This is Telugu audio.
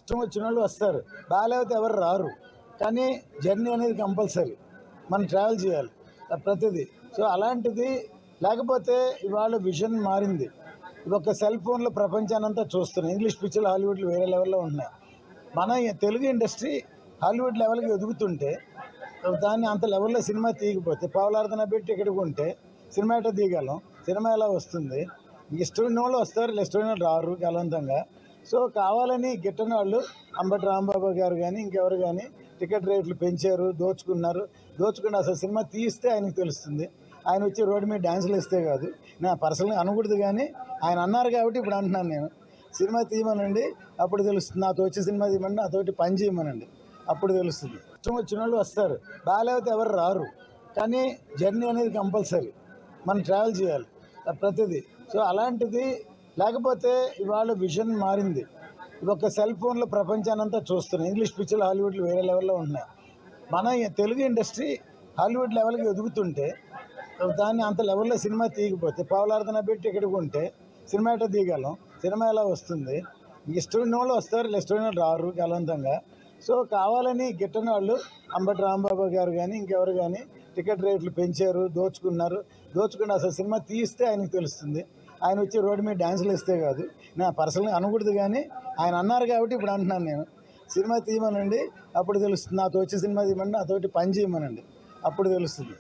ఇష్టం వచ్చిన వాళ్ళు వస్తారు, బాగాలేకపోతే ఎవరు రారు. కానీ జర్నీ అనేది కంపల్సరీ, మనం ట్రావెల్ చేయాలి ప్రతిదీ. సో అలాంటిది లేకపోతే ఇవాళ విజన్ మారింది. ఒక సెల్ ఫోన్లో ప్రపంచానంతా చూస్తున్నాం. ఇంగ్లీష్ పిక్చర్లు హాలీవుడ్లు వేరే లెవెల్లో ఉన్నాయి. మన తెలుగు ఇండస్ట్రీ హాలీవుడ్ లెవెల్కి ఎదుగుతుంటే దాన్ని అంత లెవెల్లో సినిమా తీయకపోతే పావులార్దన పెట్టి ఇక్కడికి ఉంటే సినిమా ఎట్లా తీయగలం? సినిమా ఎలా వస్తుంది? ఇష్టమైన వాళ్ళు వస్తారు, ఇష్టమైన వాళ్ళు రారు బలవంతంగా. సో కావాలని గిట్టని వాళ్ళు అంబటి రాంబాబు గారు కానీ ఇంకెవరు కానీ టికెట్ రేట్లు పెంచారు, దోచుకుని అసలు సినిమా తీస్తే ఆయనకు తెలుస్తుంది. ఆయన వచ్చి రోడ్డు మీద డ్యాన్సులు ఇస్తే కాదు, నా పర్సనల్గా అనకూడదు, కానీ ఆయన అన్నారు కాబట్టి ఇప్పుడు అంటున్నాను నేను. సినిమా తీయమనండి, అప్పుడు తెలుస్తుంది. నాతో వచ్చి సినిమా తీయమని నాతోటి పని చేయమనండి, అప్పుడు తెలుస్తుంది. ఇష్టం వచ్చిన వాళ్ళు వస్తారు, బాగాలేకపోతే ఎవరు రారు. కానీ జర్నీ అనేది కంపల్సరీ, మనం ట్రావెల్ చేయాలి ప్రతిదీ. సో అలాంటిది లేకపోతే ఇవాళ విజన్ మారింది. ఒక సెల్ ఫోన్లో ప్రపంచానంతా చూస్తున్నాం. ఇంగ్లీష్ పిక్చర్లు హాలీవుడ్లు వేరే లెవెల్లో ఉన్నాయి. మన తెలుగు ఇండస్ట్రీ హాలీవుడ్ లెవెల్కి ఎదుగుతుంటే దాన్ని అంత లెవెల్లో సినిమా తీయకపోతే పావులార్దన పెట్టి ఇక్కడికి ఉంటే సినిమా ఎట్లా తీయగలం? సినిమా ఎలా వస్తుంది? ఇష్టమైన వాళ్ళు వస్తారు, ఇష్టమైన వాళ్ళు రారు బలవంతంగా. సో కావాలని గిట్టని వాళ్ళు అంబటి రాంబాబు గారు కానీ ఇంకెవరు కానీ టికెట్ రేట్లు పెంచారు, దోచుకుని అసలు సినిమా తీస్తే ఆయనకు తెలుస్తుంది. ఆయన వచ్చి రోడ్డు మీద డ్యాన్సులు ఇస్తే కాదు, నా పర్సనల్గా అనకూడదు, కానీ ఆయన అన్నారు కాబట్టి ఇప్పుడు అంటున్నాను నేను. సినిమా తీయమనండి, అప్పుడు తెలుస్తుంది. నాతో వచ్చి సినిమా తీయమని నాతోటి పని చేయమనండి, అప్పుడు తెలుస్తుంది.